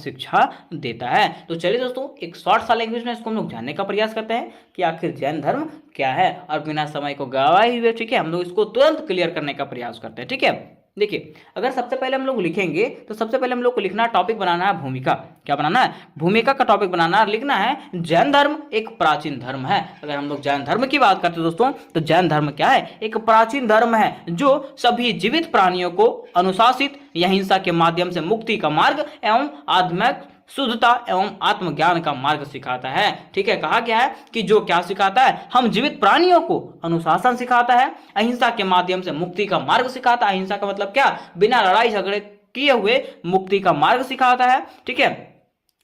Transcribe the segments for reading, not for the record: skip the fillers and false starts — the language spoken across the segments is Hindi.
शिक्षा देता है। तो चलिए दोस्तों, एक शॉर्ट सा लैंग्वेज में इसको हम लोग जानने का प्रयास करते हैं कि आखिर जैन धर्म क्या है, और बिना समय को गवाए हुए, ठीक है, हम लोग इसको तुरंत क्लियर करने का प्रयास करते हैं। ठीक है, देखिए, अगर सबसे पहले हम लोग लिखेंगे तो सबसे पहले हम लोग को लिखना, टॉपिक बनाना है भूमिका। क्या बनाना है? भूमिका का टॉपिक बनाना है, लिखना है जैन धर्म एक प्राचीन धर्म है। अगर हम लोग जैन धर्म की बात करते हैं दोस्तों, तो जैन धर्म क्या है? एक प्राचीन धर्म है जो सभी जीवित प्राणियों को अनुशासित या हिंसा के माध्यम से मुक्ति का मार्ग एवं आध्यात्मिक शुद्धता एवं आत्मज्ञान का मार्ग सिखाता है। ठीक है, कहा गया है कि जो क्या सिखाता है? हम जीवित प्राणियों को अनुशासन सिखाता है, अहिंसा के माध्यम से मुक्ति का मार्ग सिखाता है। अहिंसा का मतलब क्या? बिना लड़ाई झगड़े किए हुए मुक्ति का मार्ग सिखाता है। ठीक है,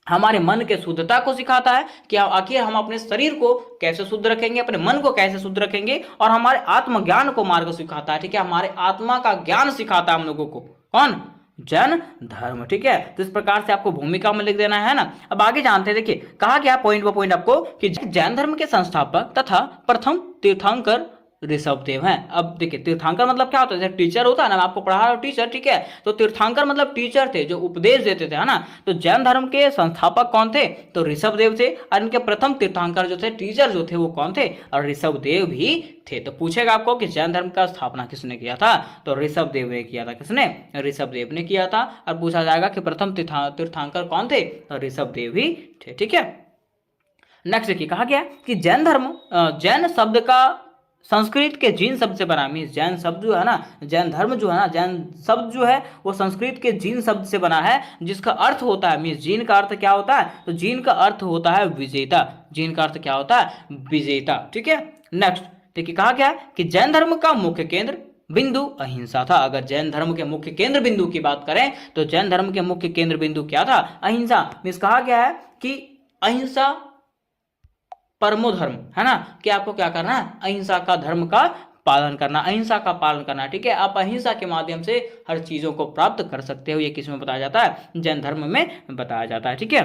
हमारे मन के शुद्धता को सिखाता है कि आखिर हम अपने शरीर को कैसे शुद्ध रखेंगे, अपने मन को कैसे शुद्ध रखेंगे, और हमारे आत्मज्ञान को मार्ग सिखाता है। ठीक है, हमारे आत्मा का ज्ञान सिखाता है हम लोगों को। कौन? जैन धर्म। ठीक है, तो इस प्रकार से आपको भूमिका में लिख देना है ना। अब आगे जानते हैं, देखिए कहा गया पॉइंट बाय पॉइंट आपको कि जैन धर्म के संस्थापक तथा प्रथम तीर्थंकर ऋषभदेव हैं। अब देखिए, तीर्थंकर मतलब क्या होता है? जैसे टीचर होता है ना, मैं आपको पढ़ा रहा हूं टीचर, ठीक है, तो तीर्थंकर मतलब टीचर थे जो उपदेश देते थे, है ना। तो जैन धर्म के संस्थापक कौन थे? तो ऋषभदेव थे। और इनके प्रथम तीर्थंकर जो थे, टीचर जो थे, वो कौन थे? और ऋषभदेव भी थे। तो पूछेगा आपको कि जैन धर्म का स्थापना किसने किया था? तो ऋषभदेव ने किया था। किसने? ऋषभदेव ने किया था। और पूछा जाएगा कि प्रथम तीर्थंकर कौन थे? तो ऋषभदेव ही थे। ठीक है, नेक्स्ट देखिए, कहा गया कि जैन धर्म, जैन शब्द का संस्कृत के जीन शब्द से बना। मीन्स जैन शब्द जो है ना, जैन धर्म जो है ना, जैन शब्द जो है वो संस्कृत के जीन शब्द से बना है, जिसका अर्थ होता है, मीन्स जीन का अर्थ क्या होता है? तो जीन का अर्थ होता है विजेता। जीन का अर्थ क्या होता है? विजेता। ठीक है, नेक्स्ट देखिए, कहा गया कि जैन धर्म का मुख्य केंद्र बिंदु अहिंसा था। अगर जैन धर्म के मुख्य केंद्र बिंदु की बात करें तो जैन धर्म के मुख्य केंद्र बिंदु क्या था? अहिंसा। मीन्स कहा गया है कि अहिंसा परमो धर्म, है ना, कि आपको क्या करना है? अहिंसा का धर्म का पालन करना, अहिंसा का पालन करना। ठीक है, आप अहिंसा के माध्यम से हर चीजों को प्राप्त कर सकते हो। ये किस में बताया जाता है? जैन धर्म में बताया जाता है। ठीक है,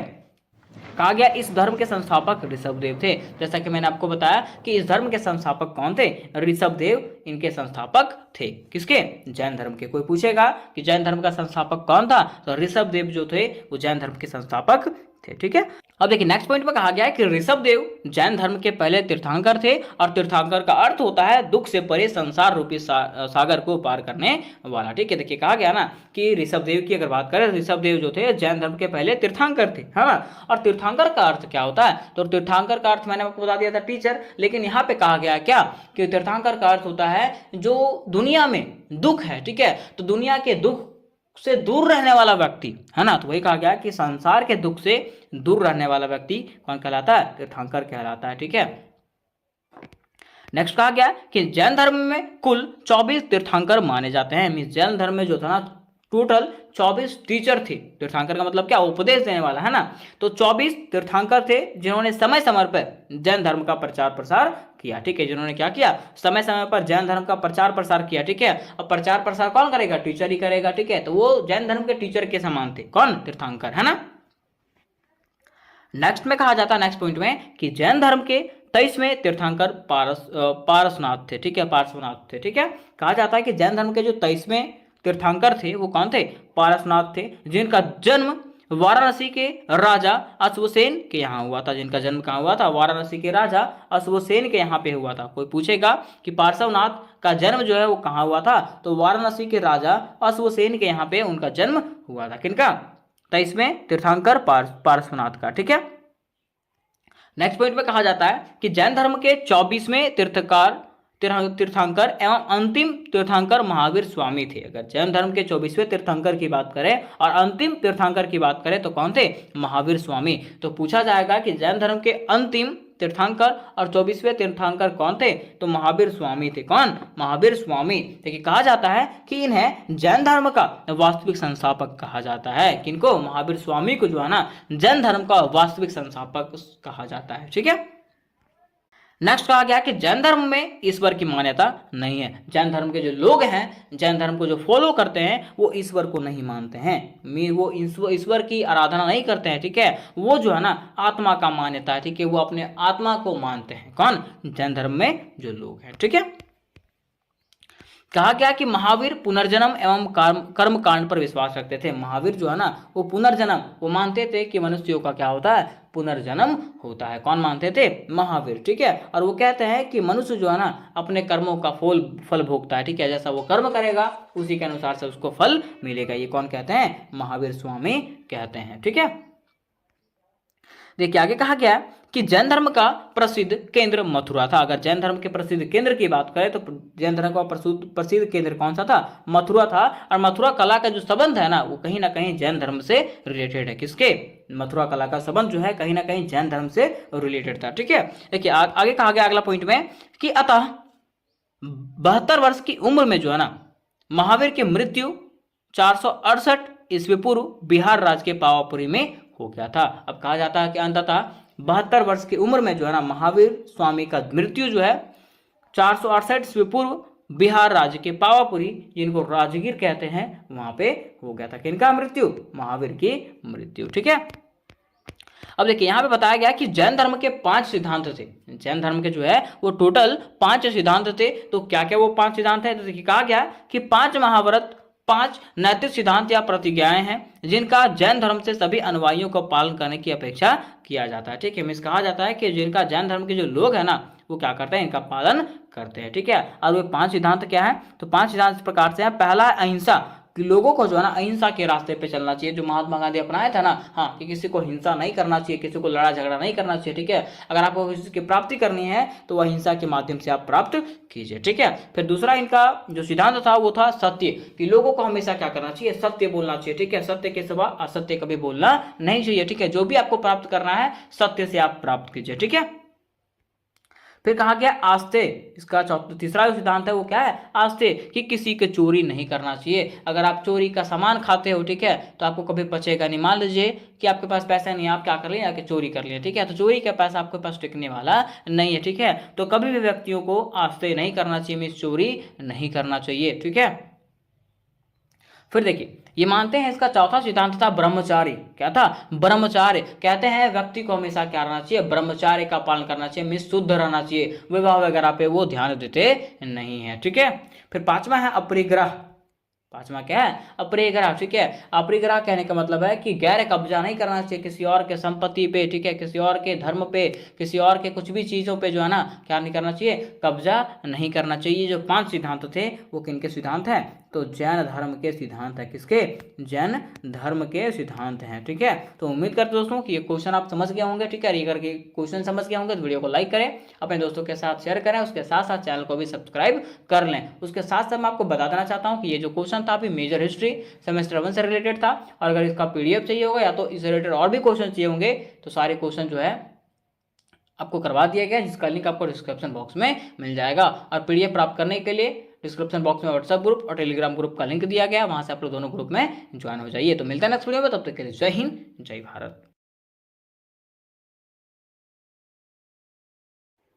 कहा गया इस धर्म के संस्थापक ऋषभदेव थे। जैसा कि मैंने आपको बताया कि इस धर्म के संस्थापक कौन थे? ऋषभदेव इनके संस्थापक थे। किसके? जैन धर्म के। कोई पूछेगा कि जैन धर्म का संस्थापक कौन था? तो ऋषभदेव जो थे वो जैन धर्म के संस्थापक थे। ठीक है, अब देखिए नेक्स्ट पॉइंट में कहा गया है कि ऋषभदेव जैन धर्म के पहले तीर्थंकर थे, और तीर्थंकर का अर्थ होता है दुख से परे संसार रूपी सागर को पार करने वाला। ठीक है, देखिए कहा गया ना कि ऋषभदेव की अगर बात करें, ऋषभदेव जो थे जैन धर्म के पहले तीर्थंकर थे, है ना। और तीर्थंकर का अर्थ क्या होता है? तो तीर्थंकर का अर्थ मैंने आपको बता दिया था, टीचर। लेकिन यहाँ पे कहा गया क्या कि तीर्थंकर का अर्थ होता है जो दुनिया में दुख है, ठीक है, तो दुनिया के दुख से दूर रहने वाला व्यक्ति, है ना। तो वही कहा गया कि संसार के दुख से दूर रहने वाला व्यक्ति कौन कहलाता है? तीर्थंकर कहलाता है। ठीक है, नेक्स्ट कहा गया कि जैन धर्म में कुल 24 तीर्थंकर माने जाते हैं। मीन्स जैन धर्म में जो था ना, टोटल 24 टीचर थे। तीर्थंकर का मतलब क्या? उपदेश देने वाला, है ना। तो 24 तीर्थंकर थे जिन्होंने समय समय पर जैन धर्म का प्रचार प्रसार किया। ठीक है, जिन्होंने क्या किया? समय समय पर जैन धर्म का प्रचार प्रसार किया। ठीक है, अब प्रचार प्रसार कौन करेगा? टीचर ही करेगा। ठीक है, तो वो जैन धर्म के टीचर के समान थे। कौन? तीर्थंकर, है ना। नेक्स्ट में कहा जाता है, नेक्स्ट पॉइंट में, कि जैन धर्म के 23वें तीर्थंकर पारसनाथ थे। ठीक है, पार्श्वनाथ थे। ठीक है, कहा जाता है कि जैन धर्म के जो 23वें तीर्थंकर थे वो कौन थे? पारसनाथ थे, जिनका जन्म वाराणसी के राजा अश्वसेन के यहाँ हुआ था। जिनका जन्म कहाँ हुआ था? वाराणसी के राजा अश्वसेन के यहाँ पे हुआ था। कोई पूछेगा कि पार्श्वनाथ का जन्म जो है वो कहाँ हुआ था? तो वाराणसी के राजा अश्वसेन के यहाँ पे उनका जन्म हुआ था। किनका? 23वें तीर्थंकर पार्श्वनाथ का। ठीक है, नेक्स्ट पॉइंट में कहा जाता है कि जैन धर्म के 24वें तीर्थंकर एवं अंतिम तीर्थंकर महावीर स्वामी थे। अगर जैन धर्म के 24वें तीर्थंकर की बात करें और अंतिम तीर्थंकर की बात करें तो कौन थे? महावीर स्वामी। तो पूछा जाएगा कि जैन धर्म के अंतिम तीर्थंकर और 24वें तीर्थंकर कौन थे? तो महावीर स्वामी थे। कौन? महावीर स्वामी। देखिए कहा जाता है कि इन्हें जैन धर्म का वास्तविक संस्थापक कहा जाता है। किनको? महावीर स्वामी को जो है ना जैन धर्म का वास्तविक संस्थापक कहा जाता है। ठीक है, नेक्स्ट कहा गया कि जैन धर्म में ईश्वर की मान्यता नहीं है। जैन धर्म के जो लोग हैं, जैन धर्म को जो फॉलो करते हैं, वो ईश्वर को नहीं मानते हैं। वो ईश्वर की आराधना नहीं करते हैं। ठीक है, वो जो है ना आत्मा का मान्यता है। ठीक है, वो अपने आत्मा को मानते हैं। कौन? जैन धर्म में जो लोग हैं। ठीक है, कहा गया कि महावीर पुनर्जन्म एवं कर्म कांड पर विश्वास रखते थे। महावीर जो है ना वो पुनर्जन्म, वो मानते थे कि मनुष्यों का क्या होता है, पुनर्जन्म होता है। कौन मानते थे, महावीर, ठीक है। और वो कहते हैं कि मनुष्य जो है ना अपने कर्मों का फल भोगता है, ठीक है। जैसा वो कर्म करेगा उसी के अनुसार से उसको फल मिलेगा। ये कौन कहते हैं, महावीर स्वामी कहते हैं, ठीक है। देखिए आगे कहा गया कि जैन धर्म का प्रसिद्ध केंद्र मथुरा था। अगर जैन धर्म के प्रसिद्ध केंद्र की बात करें तो जैन धर्म का प्रसिद्ध केंद्र कौन सा था, मथुरा था। और मथुरा कला का जो संबंध है ना वो कहीं ना कहीं जैन धर्म से रिलेटेड है। किसके, मथुरा कला का संबंध जो है कहीं ना कहीं जैन धर्म से रिलेटेड था, ठीक है। देखिए आगे कहा गया अगला पॉइंट में कि अतः 72 वर्ष की उम्र में जो है ना महावीर की मृत्यु 468 ईस्वी पूर्व बिहार राज्य के पावापुरी में हो गया था। अब कहा जाता है कि अंततः 72 वर्ष की उम्र में जो है ना महावीर स्वामी का मृत्यु जो है 468 ईस्वी पूर्व बिहार राज्य के पावापुरी, जिनको राजगीर कहते हैं, वहां पे हो गया था। किनका मृत्यु, महावीर की मृत्यु, ठीक है। अब देखिए यहाँ पे बताया गया कि जैन धर्म के 5 सिद्धांत थे। जैन धर्म के जो है वो टोटल 5 सिद्धांत थे। तो क्या क्या वो 5 सिद्धांत है, तो देखिए कहा गया कि 5 महाव्रत, 5 नैतिक सिद्धांत या प्रतिज्ञाएं हैं जिनका जैन धर्म से सभी अनुयायियों को पालन करने की अपेक्षा किया जाता है, ठीक है। मीन्स कहा जाता है कि जिनका जैन धर्म के जो लोग हैं ना वो क्या करते हैं, इनका पालन करते हैं, ठीक है। और वो 5 सिद्धांत क्या है, तो 5 सिद्धांत इस प्रकार से है। पहला अहिंसा, कि लोगों को जो है ना अहिंसा के रास्ते पे चलना चाहिए, जो महात्मा गांधी अपनाया था ना, हाँ, कि किसी को हिंसा नहीं करना चाहिए, किसी को लड़ा झगड़ा नहीं करना चाहिए, ठीक है। अगर आपको किसी की प्राप्ति करनी है तो वह अहिंसा के माध्यम से आप प्राप्त कीजिए, ठीक है। फिर दूसरा इनका जो सिद्धांत था वो था सत्य, कि लोगों को हमेशा क्या करना चाहिए, सत्य बोलना चाहिए, ठीक है। सत्य के सिवा असत्य कभी बोलना नहीं चाहिए, ठीक है। जो भी आपको प्राप्त करना है सत्य से आप प्राप्त कीजिए, ठीक है। फिर कहा गया आस्ते, इसका तीसरा जो सिद्धांत है वो क्या है, आस्ते, कि किसी के चोरी नहीं करना चाहिए। अगर आप चोरी का सामान खाते हो, ठीक है, तो आपको कभी बचेगा नहीं। मान लीजिए कि आपके पास पैसा नहीं है, आप क्या कर लिए, आके चोरी कर लिए, ठीक है। तो चोरी का पैसा आपके पास टिकने वाला नहीं है, ठीक है। तो कभी भी व्यक्तियों को आस्ते नहीं करना चाहिए, मीन्स चोरी नहीं करना चाहिए, ठीक है। फिर देखिए ये मानते हैं, इसका चौथा सिद्धांत था ब्रह्मचारी। क्या था, ब्रह्मचार्य। कहते हैं व्यक्ति को हमेशा क्या रहना चाहिए, ब्रह्मचार्य का पालन करना चाहिए, मीन्स शुद्ध रहना चाहिए, विवाह वगैरह पे वो ध्यान देते नहीं है, ठीक है। फिर पांचवा है अपरिग्रह। पांचवा क्या है, अपरिग्रह, ठीक है। अपरिग्रह कहने का मतलब है कि गैर कब्जा नहीं करना चाहिए किसी और के संपत्ति पे, ठीक है, किसी और के धर्म पे, किसी और के कुछ भी चीजों पे जो है ना क्या नहीं करना चाहिए, कब्जा नहीं करना चाहिए। जो 5 सिद्धांत थे वो किनके सिद्धांत हैं, तो जैन धर्म के सिद्धांत है। किसके, जैन धर्म के सिद्धांत हैं, ठीक है। तो उम्मीद करते दोस्तों कि ये क्वेश्चन आप समझ गए होंगे, ठीक है। ये करके क्वेश्चन समझ गए होंगे तो वीडियो को लाइक करें, अपने दोस्तों के साथ शेयर करें, उसके साथ साथ चैनल को भी सब्सक्राइब कर लें। उसके साथ साथ मैं आपको बता देना चाहता हूँ कि ये जो क्वेश्चन था अभी मेजर हिस्ट्री सेमेस्टर 1 से रिलेटेड था, और अगर इसका पीडीएफ चाहिए होगा या तो इस रिलेटेड और भी क्वेश्चन चाहिए होंगे तो सारे क्वेश्चन जो है आपको करवा दिया गया, जिसका लिंक आपको डिस्क्रिप्शन बॉक्स में मिल जाएगा। और पीडीएफ प्राप्त करने के लिए डिस्क्रिप्शन बॉक्स में व्हाट्सएप ग्रुप और टेलीग्राम ग्रुप का लिंक दिया गया, वहां से आप लोग दोनों ग्रुप में ज्वाइन हो जाइए। तो मिलता है नेक्स्ट वीडियो में, तब तक के लिए जय हिंद, जय भारत।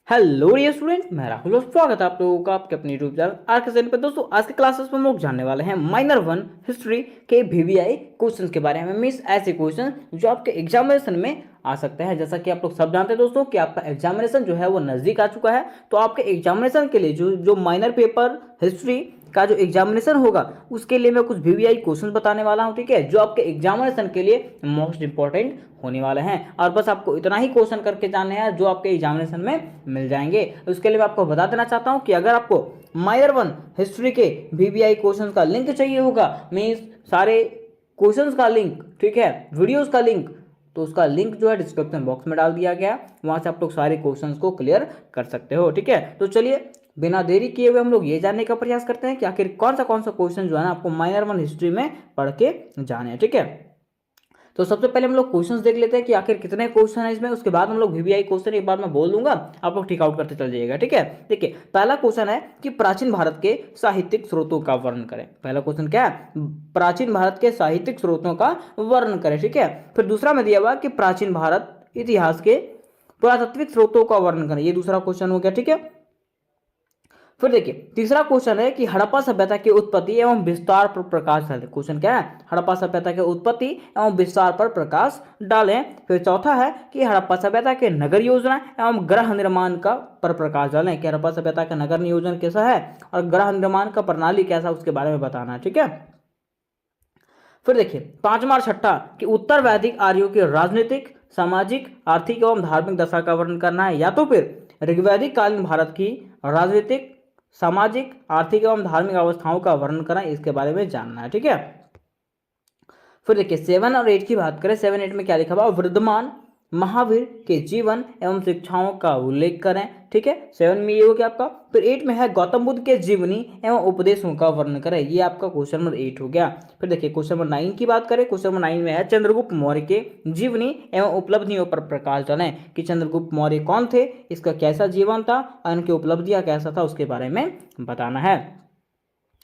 हेलो डियर स्टूडेंट, मैं राहुल और स्वागत है आप लोगों का आपके अपने यूट्यूब चैनल आरके चैनल पे। दोस्तों आज के क्लासेस में हम लोग जानने वाले हैं माइनर 1 हिस्ट्री के वीवीआई क्वेश्चंस के बारे में। मींस ऐसे क्वेश्चन जो आपके एग्जामिनेशन में आ सकते हैं। जैसा कि आप लोग सब जानते हैं दोस्तों कि आपका एग्जामिनेशन जो है वो नजदीक आ चुका है, तो आपके एग्जामिनेशन के लिए जो माइनर पेपर हिस्ट्री का जो एग्जामिनेशन होगा उसके लिए मैं कुछ वीवीआई क्वेश्चन बताने वाला हूं, ठीक है, जो आपके एग्जामिनेशन के लिए मोस्ट इंपॉर्टेंट होने वाले हैं। और बस आपको इतना ही क्वेश्चन करके जाने हैं जो आपके एग्जामिनेशन में मिल जाएंगे। उसके लिए मैं आपको बता देना चाहता हूं कि अगर आपको माइनर 1 हिस्ट्री के वीवीआई क्वेश्चन का लिंक चाहिए होगा, मीन्स सारे क्वेश्चन का लिंक, ठीक है, वीडियोज का लिंक, तो उसका लिंक जो है डिस्क्रिप्शन बॉक्स में डाल दिया गया, वहां से आप लोग सारे क्वेश्चंस को क्लियर कर सकते हो, ठीक है। तो चलिए बिना देरी किए हुए हम लोग ये जानने का प्रयास करते हैं कि आखिर कौन सा क्वेश्चन जो है ना आपको माइनर 1 हिस्ट्री में पढ़ के जाने हैं, ठीक है। तो सबसे पहले हम लोग क्वेश्चंस देख लेते हैं कि आखिर कितने क्वेश्चन है इसमें। उसके बाद हम लोग वीवीआई क्वेश्चन एक बार मैं बोल दूंगा, आप लोग टिक आउट करते चल जाइएगा, ठीक है। देखिए पहला क्वेश्चन है कि प्राचीन भारत के साहित्यिक स्रोतों का वर्णन करें। पहला क्वेश्चन क्या है, प्राचीन भारत के साहित्यिक स्रोतों का वर्णन करें, ठीक है। फिर दूसरा में दिया हुआ कि प्राचीन भारत इतिहास के पुरातात्विक स्रोतों का वर्णन करें, ये दूसरा क्वेश्चन हो गया, ठीक है। फिर देखिए तीसरा क्वेश्चन है कि हड़प्पा सभ्यता की उत्पत्ति एवं विस्तार पर प्रकाश डालें। क्वेश्चन क्या है, हड़प्पा सभ्यता की उत्पत्ति एवं विस्तार पर प्रकाश डालें। फिर चौथा है कि हड़प्पा सभ्यता के नगर योजना एवं गृह निर्माण का पर प्रकाश डालें कि हड़प्पा सभ्यता का नगर नियोजन कैसा है और गृह निर्माण का प्रणाली कैसा उसके बारे में बताना है। ठीक है। फिर देखिए पांचवा और छठा कि उत्तर वैदिक आर्यों के राजनीतिक, सामाजिक, आर्थिक एवं धार्मिक दशा का वर्णन करना है, या तो फिर ऋग्वैदिक कालीन भारत की राजनीतिक, सामाजिक, आर्थिक एवं धार्मिक अवस्थाओं का वर्णन करना, इसके बारे में जानना है। ठीक है। फिर देखिए 7 और 8 की बात करें, 7-8 में क्या लिखा हुआ, वर्धमान महावीर के जीवन एवं शिक्षाओं का उल्लेख करें। ठीक है, 7 में ये हो गया आपका। फिर 8 में है गौतम बुद्ध के जीवनी एवं उपदेशों का वर्णन करें, ये आपका क्वेश्चन नंबर 8 हो गया। फिर देखिए क्वेश्चन नंबर 9 की बात करें, क्वेश्चन नंबर 9 में है चंद्रगुप्त मौर्य के जीवनी एवं उपलब्धियों पर प्रकाश डालें कि चंद्रगुप्त मौर्य कौन थे, इसका कैसा जीवन था और इनकी उपलब्धियां कैसा था उसके बारे में बताना है।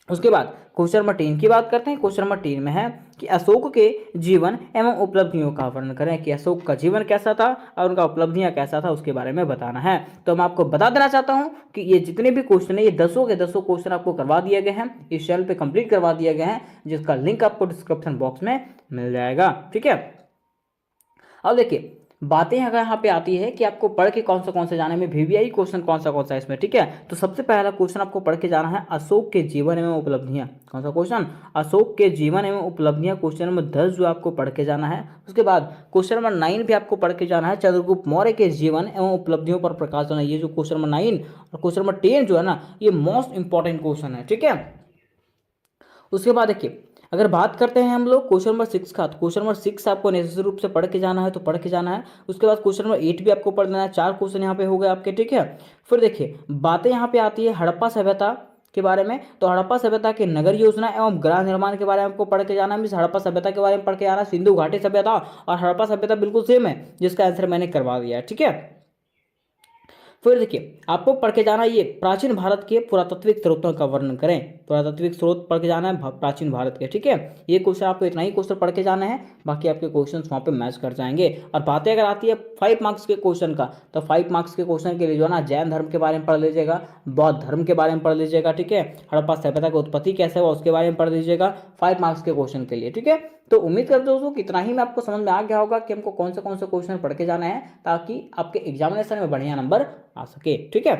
उसके बाद क्वेश्चन नंबर 10 की बात करते हैं। क्वेश्चन नंबर 10 में है कि अशोक के जीवन एवं उपलब्धियों का वर्णन करें कि अशोक का जीवन कैसा था और उनका उपलब्धियां कैसा था उसके बारे में बताना है। तो मैं आपको बता देना चाहता हूं कि ये जितने भी क्वेश्चन है ये 10 के 10 क्वेश्चन आपको करवा दिए गए हैं, इस चैनल पे कंप्लीट करवा दिए गए हैं, जिसका लिंक आपको डिस्क्रिप्शन बॉक्स में मिल जाएगा। ठीक है। अब देखिए बातें अगर यहाँ पे आती है कि आपको पढ़ के कौन से जाने में वीवीआई क्वेश्चन कौन सा है इसमें। ठीक है, तो सबसे पहला क्वेश्चन आपको पढ़ के जाना है अशोक के जीवन एवं उपलब्धियां। कौन सा क्वेश्चन, अशोक के जीवन एवं उपलब्धियां, क्वेश्चन नंबर 10 जो आपको पढ़ के जाना है। उसके बाद क्वेश्चन नंबर 9 भी आपको पढ़ के जाना है, चंद्रगुप्त मौर्य के जीवन एवं उपलब्धियों पर प्रकाश डालना। ये जो क्वेश्चन नंबर 9 और क्वेश्चन नंबर 10 जो है ना, ये मोस्ट इंपॉर्टेंट क्वेश्चन है। ठीक है। उसके बाद देखिए अगर बात करते हैं हम लोग क्वेश्चन नंबर 6 का, तो क्वेश्चन नंबर 6 आपको नेसेसरी रूप से पढ़ के जाना है, तो पढ़ के जाना है। उसके बाद क्वेश्चन नंबर 8 भी आपको पढ़ लेना है। 4 क्वेश्चन यहाँ पे हो गए आपके। ठीक है। फिर देखिए बातें यहाँ पे आती है हड़प्पा सभ्यता के बारे में, तो हड़प्पा सभ्यता के नगर योजना एवं गृह निर्माण के बारे में आपको पढ़ के जाना है। हड़प्पा सभ्यता के बारे में पढ़ के जाना, सिंधु घाटी सभ्यता और हड़प्पा सभ्यता बिल्कुल सेम है, जिसका आंसर मैंने करवा दिया है। ठीक है। फिर देखिए आपको पढ़ के जाना ये प्राचीन भारत के पुरातात्विक स्रोतों का वर्णन करें। पुरातात्विक स्रोत पढ़ के जाना है प्राचीन भारत के। ठीक है, ये क्वेश्चन आपको इतना ही क्वेश्चन पढ़ के जाना है, बाकी आपके क्वेश्चन वहाँ पे मैच कर जाएंगे। और बातें अगर आती है 5 मार्क्स के क्वेश्चन का, तो 5 मार्क्स के क्वेश्चन के लिए जो है ना जैन धर्म के बारे में पढ़ लीजिएगा, बौद्ध धर्म के बारे में पढ़ लीजिएगा। ठीक है, हड़प्पा सभ्यता की उत्पत्ति कैसे हुआ उसके बारे में पढ़ लीजिएगा 5 मार्क्स के क्वेश्चन के लिए। ठीक है, तो उम्मीद करते दोस्तों कि इतना ही में आपको समझ में आ गया होगा कि हमको कौन से क्वेश्चन पढ़ के जाना है, ताकि आपके एग्जामिनेशन में बढ़िया नंबर आ सके। ठीक है।